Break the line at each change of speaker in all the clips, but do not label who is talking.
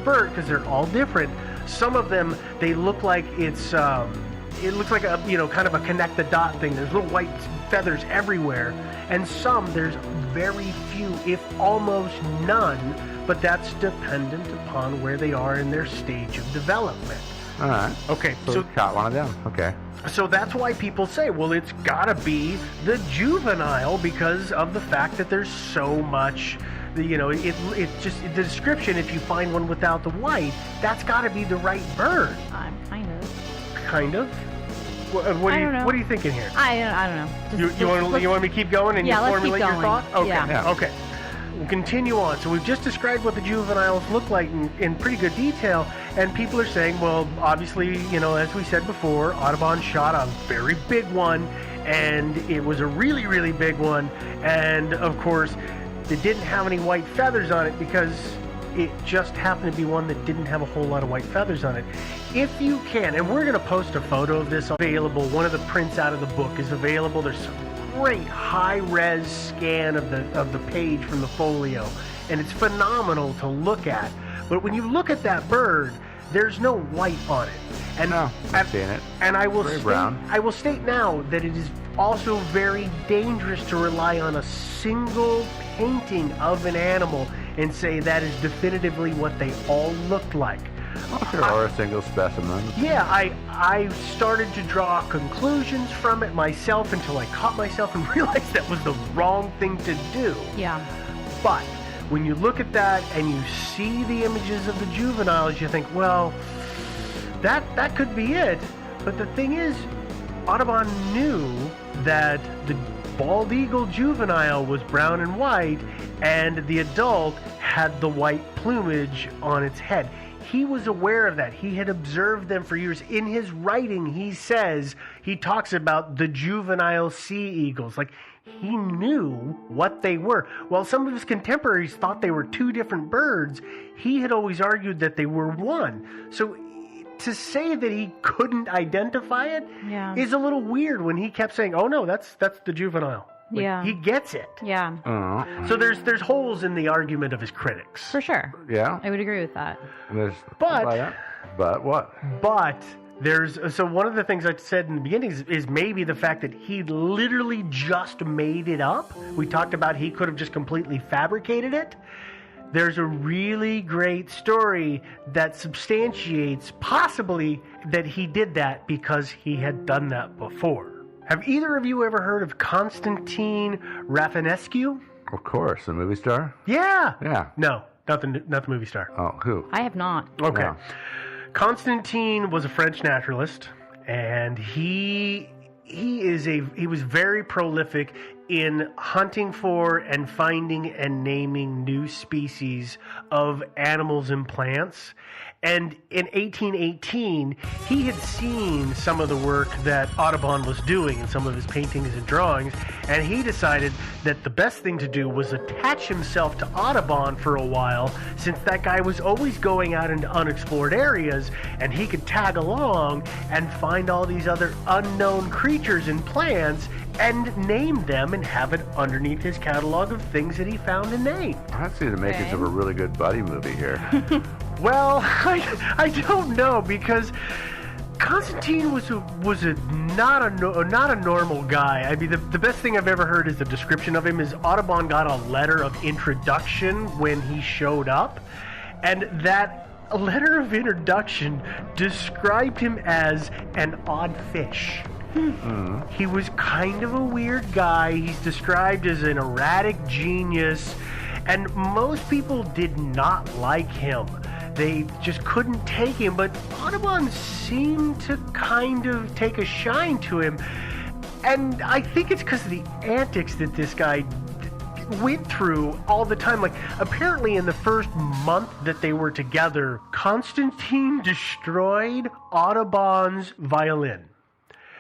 bird, because they're all different. Some of them, they look like it looks like a, kind of a connect the dot thing. There's little white feathers everywhere. And some, there's very few, if almost none, but that's dependent upon where they are in their stage of development.
All right.
Okay,
so we caught one of them. Okay. So
that's why people say, well, it's got to be the juvenile, because of the fact that there's so much, it just, the description, if you find one without the white, that's got to be the right bird.
Kind of.
Kind of? What are you thinking here?
I don't know.
You want me to keep going and you formulate your thought? Okay.
Yeah.
Okay. We'll continue on. So we've just described what the juveniles look like in pretty good detail, and people are saying, well, obviously, as we said before, Audubon shot a very big one, and it was a really, really big one, and of course, it didn't have any white feathers on it because it just happened to be one that didn't have a whole lot of white feathers on it. If you can, and we're going to post a photo of this available, one of the prints out of the book is available. There's some great high-res scan of the page from the folio, and it's phenomenal to look at. But when you look at that bird, there's no white on it.
And no, I'm seeing it.
And I will state now that it is also very dangerous to rely on a single painting of an animal and say that is definitively what they all look like.
Or a single specimen.
Yeah, I started to draw conclusions from it myself until I caught myself and realized that was the wrong thing to do.
Yeah.
But when you look at that and you see the images of the juveniles, you think, well, that could be it. But the thing is, Audubon knew that the bald eagle juvenile was brown and white, and the adult had the white plumage on its head. He was aware of that. He had observed them for years. In his writing, he talks about the juvenile sea eagles. Like, he knew what they were. While some of his contemporaries thought they were two different birds, he had always argued that they were one. So to say that he couldn't identify it is a little weird when he kept saying, oh no, that's the juvenile. Like, he gets it.
Yeah.
So there's holes in the argument of his critics.
For sure.
Yeah.
I would agree with that.
But what?
But so one of the things I said in the beginning is maybe the fact that he literally just made it up. We talked about he could have just completely fabricated it. There's a really great story that substantiates possibly that he did that because he had done that before. Have either of you ever heard of Constantine Rafinescu?
Of course, the movie star?
Yeah.
Yeah.
No, not the movie star.
Oh, who?
I have not.
Okay.
No.
Constantine was a French naturalist, and he was very prolific in hunting for and finding and naming new species of animals and plants. And in 1818, he had seen some of the work that Audubon was doing in some of his paintings and drawings, and he decided that the best thing to do was attach himself to Audubon for a while, since that guy was always going out into unexplored areas, and he could tag along and find all these other unknown creatures and plants and name them and have it underneath his catalog of things that he found and named.
I see the makings of a really good buddy movie here.
Well, I don't know, because Constantine was not a normal guy. I mean, the best thing I've ever heard is the description of him is Audubon got a letter of introduction when he showed up, and that letter of introduction described him as an odd fish. He was kind of a weird guy. He's described as an erratic genius, and most people did not like him. They just couldn't take him, but Audubon seemed to kind of take a shine to him. And I think it's because of the antics that this guy went through all the time. Like, apparently in the first month that they were together, Constantine destroyed Audubon's violin.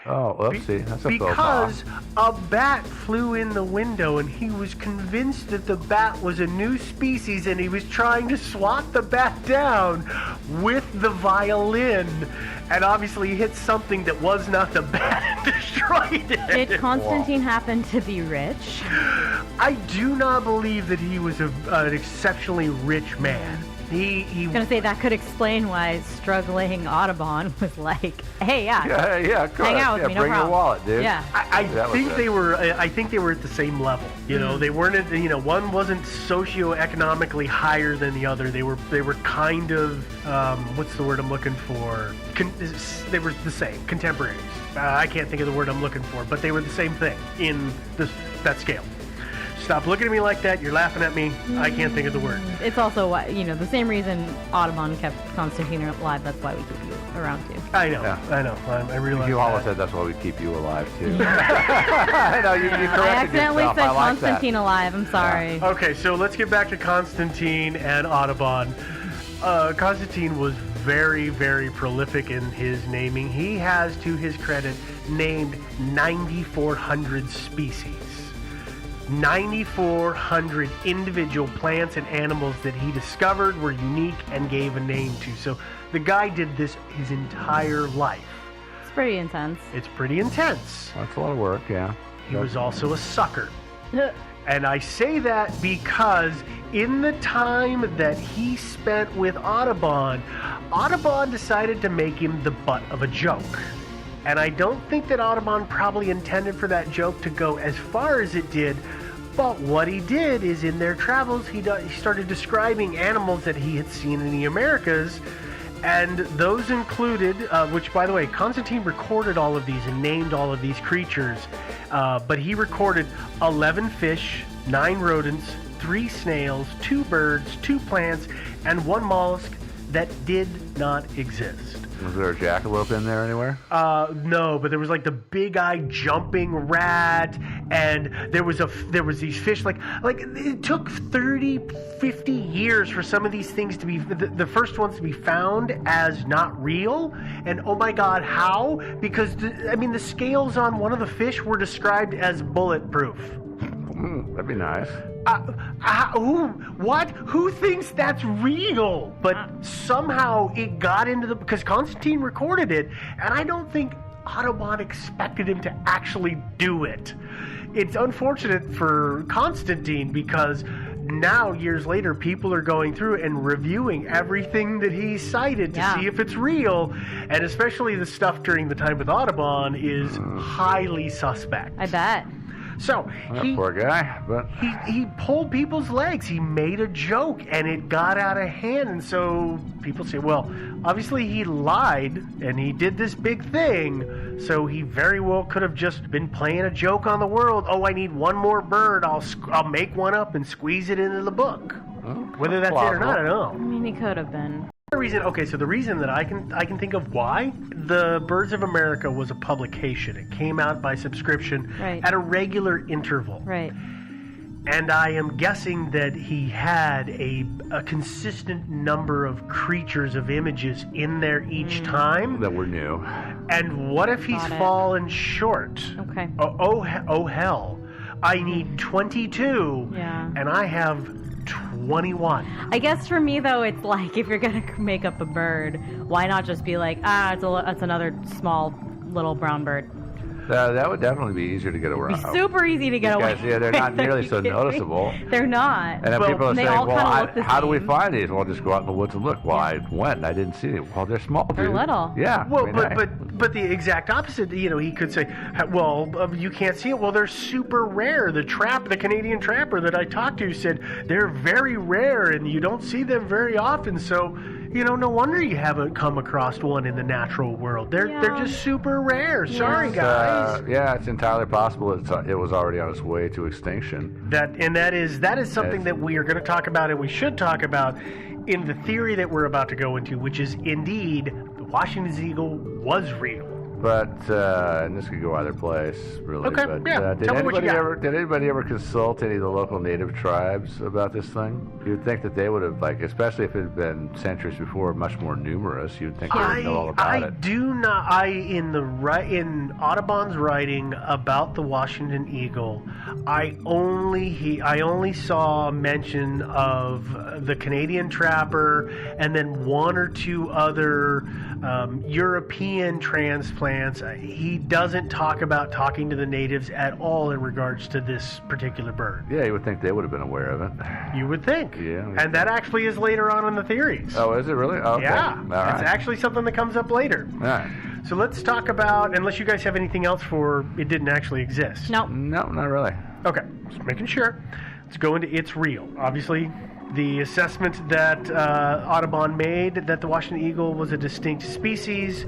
Oh, oopsie. That's a
because a bat flew in the window, and he was convinced that the bat was a new species, and he was trying to swat the bat down with the violin, and obviously hit something that was not the bat and destroyed it.
Did Constantine happen to be rich?
I do not believe that he was an exceptionally rich man.
I was gonna say that could explain why struggling Audubon was like, "Hey,
Yeah,
hang out with me, no
bring your
problem."
wallet, dude.
Yeah.
I think they were. I think they were at the same level. You know, they weren't. One wasn't socioeconomically higher than the other. They were kind of. What's the word I'm looking for? They were the same, contemporaries. I can't think of the word I'm looking for, but they were the same thing in that scale. Stop looking at me like that. You're laughing at me. I can't think of the word.
It's also why, the same reason Audubon kept Constantine alive. That's why we keep you around too.
I know.
Yeah.
I know. I realize.
You always said that's why we keep you alive too. I know you corrected
I accidentally
yourself.
said
I like
Constantine alive. I'm sorry.
Okay, so let's get back to Constantine and Audubon. Constantine was very, very prolific in his naming. He has, to his credit, named 9,400 species. 9,400 individual plants and animals that he discovered were unique and gave a name to. So the guy did this his entire life.
It's pretty intense.
It's pretty intense.
That's a lot of work, yeah.
He was also a sucker. And I say that because in the time that he spent with Audubon, Audubon decided to make him the butt of a joke. And I don't think that Audubon probably intended for that joke to go as far as it did. But what he did is in their travels, he started describing animals that he had seen in the Americas. And those included, which by the way, Constantine recorded all of these and named all of these creatures. But he recorded 11 fish, 9 rodents, 3 snails, 2 birds, 2 plants, and 1 mollusk that did not exist.
Was there a jackalope in there anywhere?
No, but there was like the big-eyed jumping rat, and there was these fish like it took 30, 50 years for some of these things to be the first ones to be found as not real. And oh my God, how? Because the scales on one of the fish were described as bulletproof.
That'd be nice.
What? Who thinks that's real? But somehow it got into because Constantine recorded it, and I don't think Audubon expected him to actually do it. It's unfortunate for Constantine because now, years later, people are going through and reviewing everything that he cited to see if it's real, and especially the stuff during the time with Audubon is highly suspect.
I bet.
So
Poor guy, but
he pulled people's legs. He made a joke, and it got out of hand. And so people say, well, obviously he lied, and he did this big thing. So he very well could have just been playing a joke on the world. Oh, I need one more bird. I'll make one up and squeeze it into the book. Whether that's it or not, I don't know.
I mean, he could have been.
The reason that I can think of why the Birds of America was a publication. It came out by subscription at a regular interval.
Right.
And I am guessing that he had a consistent number of creatures of images in there each time.
that were new.
And what if he's fallen short?
Okay.
Oh hell. I need 22.
Yeah.
And I have 21.
I guess for me though, it's like if you're gonna make up a bird, why not just be like, it's another small little brown bird.
That would definitely be easier to get around.
It'd be super easy to get away.
Yeah, they're not nearly so noticeable.
They're not.
And then people are saying, how do we
same.
find these? Well, just go out in the woods and look. Well, I went and I didn't see it. Well, they're small, dude.
They're little.
Yeah.
Well, but the exact opposite, he could say, well, you can't see it. Well, they're super rare. The Canadian trapper that I talked to said they're very rare and you don't see them very often. So, no wonder you haven't come across one in the natural world. They're just super rare. Sorry, guys.
It's entirely possible it was already on its way to extinction.
That is something that we are going to talk about, and we should talk about in the theory that we're about to go into, which is indeed the Washington's eagle was real.
But and this could go either place, really.
Okay,
but, did anybody ever consult any of the local native tribes about this thing? You'd think that they would have, especially if it had been centuries before, much more numerous. You'd think they would know all about it.
I do not. In Audubon's writing about the Washington eagle, I only saw mention of the Canadian trapper and then one or two other European transplants science. He doesn't talk about talking to the natives at all in regards to this particular bird.
Yeah, you would think they would have been aware of it.
You would think.
Yeah.
And that actually is later on in the theories.
Oh, is it really? Oh, okay.
Yeah.
All right.
It's actually something that comes up later.
All right.
So let's talk about, unless you guys have anything else for it didn't actually exist.
Nope.
No, not really.
Okay, just making sure. Let's go into It's Real. Obviously, the assessment that Audubon made that the Washington eagle was a distinct species,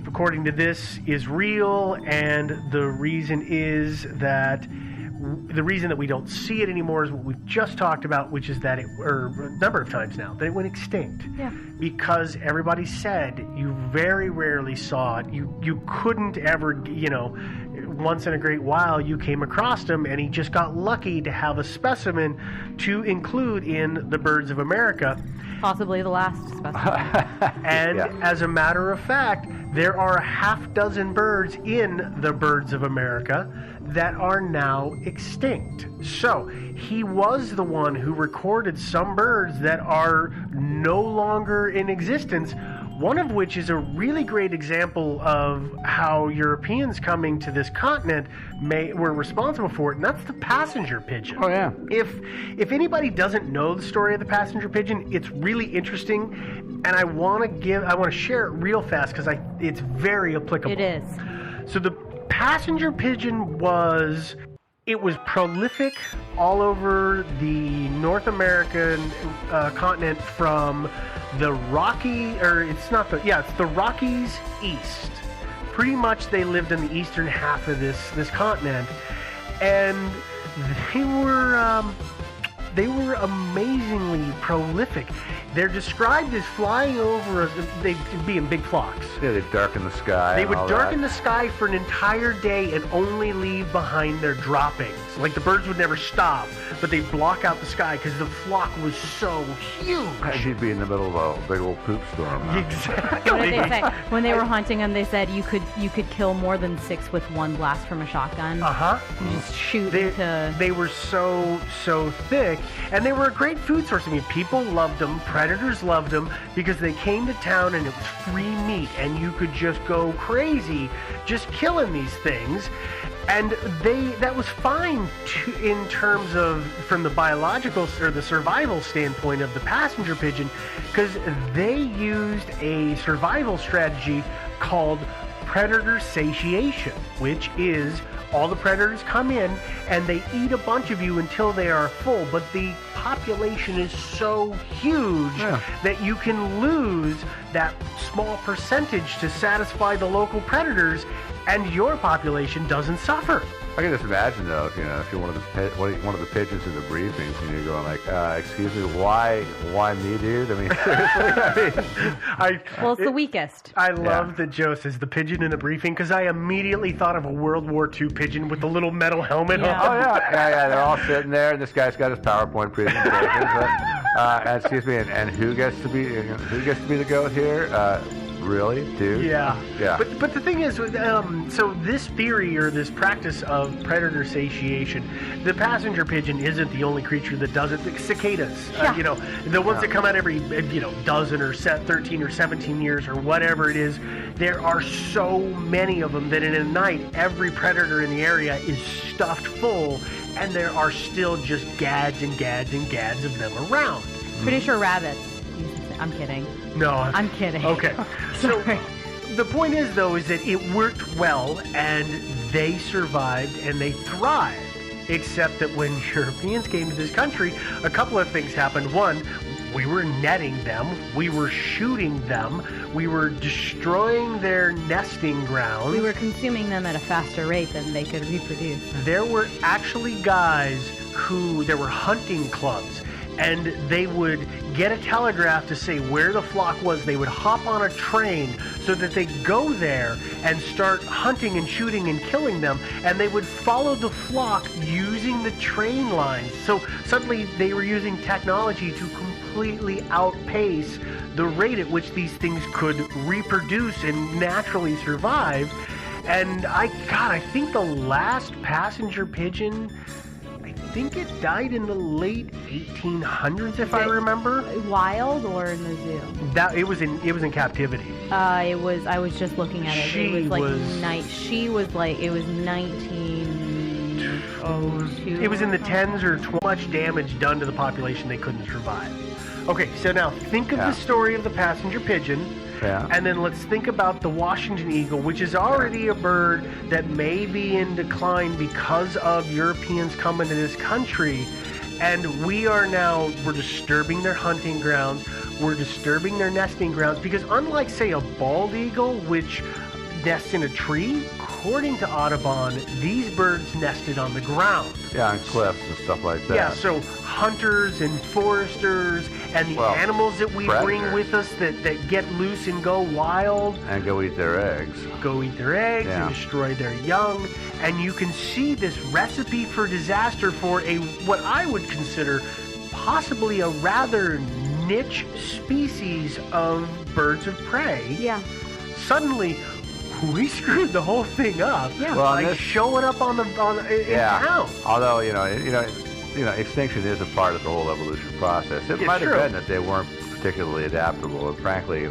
according to this, is real, and the reason that we don't see it anymore is what we've just talked about, which is that or a number of times now, that it went extinct.
Yeah.
Because everybody said you very rarely saw it. You couldn't ever, once in a great while you came across him, and he just got lucky to have a specimen to include in the Birds of America.
Possibly the last specimen.
And as a matter of fact, there are a half dozen birds in the Birds of America that are now extinct. So he was the one who recorded some birds that are no longer in existence, one of which is a really great example of how Europeans coming to this continent were responsible for it, and that's the passenger pigeon.
Oh, yeah.
If anybody doesn't know the story of the passenger pigeon, it's really interesting, and I want to share it real fast because it's very applicable.
It is.
So the passenger pigeon was prolific all over the North American continent from the the Rockies east. Pretty much they lived in the eastern half of this continent, and they were amazingly prolific. They're described as flying over, they'd be in big flocks.
Yeah, they'd darken the sky.
They would darken the sky for an entire day and only leave behind their droppings. Like the birds would never stop, but they'd block out the sky because the flock was so huge.
You'd be in the middle of a big old poop storm. Huh?
Exactly.
What did they say? When they were hunting them, they said you could kill more than 6 with one blast from a shotgun.
Uh-huh.
You just shoot
They,
into...
they were so thick, and they were a great food source. I mean, people loved them. Predators loved them because they came to town and it was free meat, and you could just go crazy just killing these things. And that was fine in terms of from the biological or the survival standpoint of the passenger pigeon, because they used a survival strategy called predator satiation, which is all the predators come in and they eat a bunch of you until they are full, but the population is so huge that you can lose that small percentage to satisfy the local predators, and your population doesn't suffer.
I can just imagine, though, if you're one of the pigeons in the briefings, and you're going like, "Excuse me, why me, dude?" I mean, seriously.
Well, it's the weakest.
I love that Joe says the pigeon in the briefing, because I immediately thought of a World War II pigeon with the little metal helmet
Yeah.
on.
Oh yeah. They're all sitting there, and this guy's got his PowerPoint presentation. And excuse me, and who gets to be the goat here? Really, dude?
Yeah.
Yeah.
But the thing is, so this theory or this practice of predator satiation, the passenger pigeon isn't the only creature that does it. The cicadas, the ones that come out every dozen or 13 or 17 years or whatever it is, there are so many of them that in a night every predator in the area is stuffed full, and there are still just gads and gads and gads of them around.
Pretty sure rabbits. I'm kidding.
No.
I'm kidding.
Okay. So
Sorry.
the point is, though, is that it worked well, and they survived and they thrived. Except that when Europeans came to this country, a couple of things happened. One, we were netting them, we were shooting them, we were destroying their nesting grounds.
We were consuming them at a faster rate than they could reproduce.
There were actually guys there were hunting clubs, and they would get a telegraph to say where the flock was. They would hop on a train so that they'd go there and start hunting and shooting and killing them, and they would follow the flock using the train lines. So suddenly they were using technology to completely outpace the rate at which these things could reproduce and naturally survive. And I think the last passenger pigeon, I think it died in the late 1800s, if I remember.
Wild or in the zoo?
That it was in captivity.
I was just looking at it.
She
it was like
was-
She was like it was 1902.
It was in the tens or much damage done to the population they couldn't survive. Okay, so now think of the story of the passenger pigeon.
Yeah.
And then let's think about the Washington eagle, which is already a bird that may be in decline because of Europeans coming to this country. And we're disturbing their hunting grounds. We're disturbing their nesting grounds because unlike, say, a bald eagle, which nests in a tree, according to Audubon, these birds nested on the ground.
Yeah, on cliffs and stuff like that.
Yeah, so hunters and foresters and the animals that we bring with us that get loose and go wild.
And go eat their eggs.
And destroy their young. And you can see this recipe for disaster for what I would consider possibly a rather niche species of birds of prey.
Yeah.
Suddenly, we screwed the whole thing up.
Yeah.
Well, showing up in town.
Although extinction is a part of the whole evolution process. It might have been that they weren't particularly adaptable. And frankly,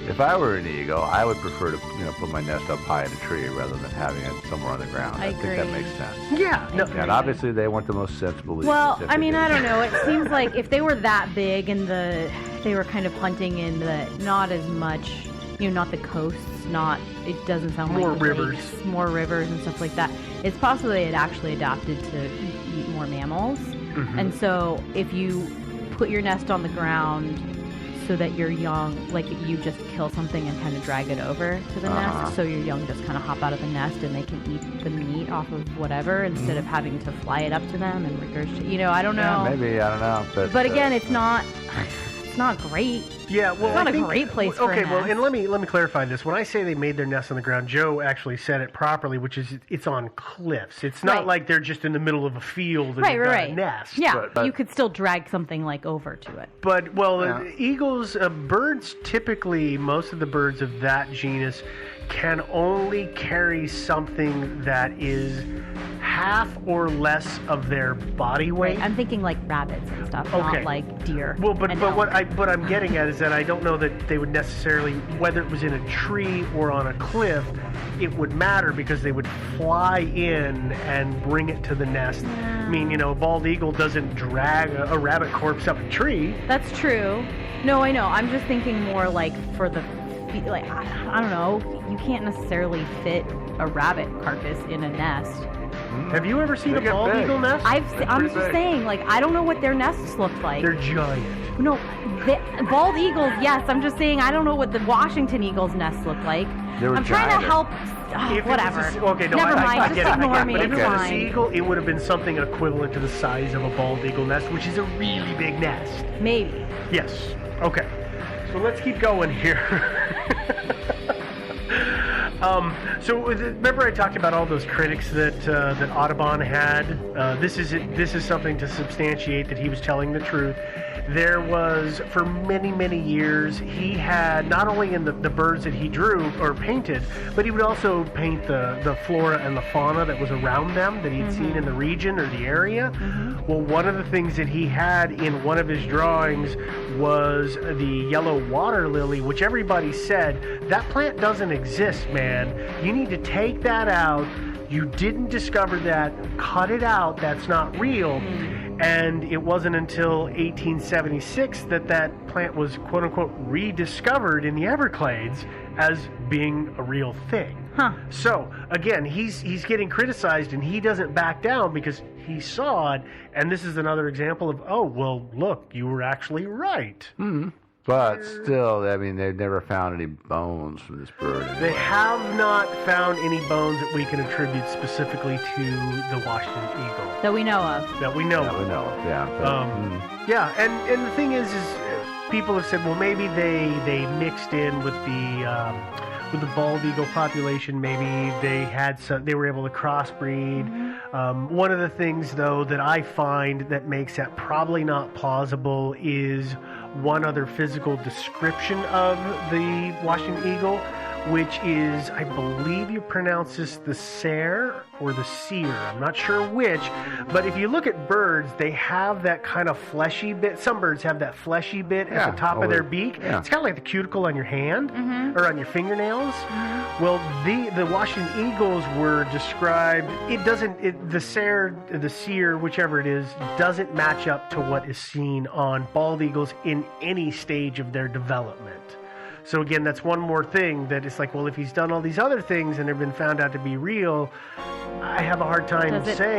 if I were an eagle, I would prefer to put my nest up high in a tree rather than having it somewhere on the ground. I think that makes sense.
Yeah. No.
And obviously, they weren't the most sensible.
Well, I mean, I don't know. It seems like if they were that big and they were kind of hunting in not as much, not the coasts. It doesn't sound
more
like
rivers.
Lakes, more rivers and stuff like that. It's possible they had actually adapted to eat more mammals. Mm-hmm. And so if you put your nest on the ground so that your young, like you just kill something and kind of drag it over to the nest, so your young just kind of hop out of the nest and they can eat the meat off of whatever instead of having to fly it up to them and regurgitate. I don't know.
Yeah, maybe, I don't know.
But again, it's not great.
Yeah, well,
it's not a great place for a nest.
And let me clarify this. When I say they made their nest on the ground, Joe actually said it properly, which is it's on cliffs. It's not like they're just in the middle of a field and they've got a nest.
Yeah, but you could still drag something over to it.
But eagles, birds typically, most of the birds of that genus can only carry something that is half or less of their body weight.
Right. I'm thinking like rabbits and stuff, not like deer.
Well, but what I'm getting at is that I don't know that they would necessarily, whether it was in a tree or on a cliff, it would matter because they would fly in and bring it to the nest. Yeah. I mean, a bald eagle doesn't drag a rabbit corpse up a tree.
That's true. No, I know. I'm just thinking more like for the, like, I don't know. You can't necessarily fit a rabbit carcass in a nest.
Have you ever seen a bald eagle nest?
I'm just saying, like, I don't know what their nests look like.
They're giant.
No, bald eagles, yes. I'm just saying I don't know what the Washington eagle's nests look like. I'm trying to help. Whatever. Never mind. Just ignore me.
But if it was a
fine.
sea eagle, it would have been something equivalent to the size of a bald eagle nest, which is a really big nest.
Maybe.
Yes. Okay. So let's keep going here. So remember I talked about all those critics that Audubon had? This is something to substantiate that he was telling the truth. There was, for many, many years, he had, not only in the birds that he drew or painted, but he would also paint the flora and the fauna that was around them that he'd seen in the region or the area. Mm-hmm. Well, one of the things that he had in one of his drawings was the yellow water lily, which everybody said, that plant doesn't exist, man. You need to take that out. You didn't discover that. Cut it out. That's not real. And it wasn't until 1876 that plant was, quote unquote, rediscovered in the Everglades as being a real thing.
Huh.
So, again, he's getting criticized and he doesn't back down because he saw it. And this is another example of, oh, well, look, you were actually right.
Mm-hmm. But still, I mean, they've never found any bones from this bird. Anyway.
They have not found any bones that we can attribute specifically to the Washington eagle.
That we know of.
That we know
of, yeah.
Yeah, and the thing is people have said, well, maybe they mixed in with the bald eagle population. Maybe they were able to crossbreed. Mm-hmm. One of the things, though, that I find that makes that probably not plausible is one other physical description of the Washington eagle, which is, I believe you pronounce this the lair or the seer. I'm not sure which, but if you look at birds, they have that kind of fleshy bit. Some birds have that fleshy bit at the top of their beak. Yeah. It's kind of like the cuticle on your hand or on your fingernails. Well, the Washington eagles were described. The seer, whichever it is, doesn't match up to what is seen on bald eagles in any stage of their development. So again, that's one more thing that it's like, well, if he's done all these other things and they've been found out to be real, I have a hard time saying.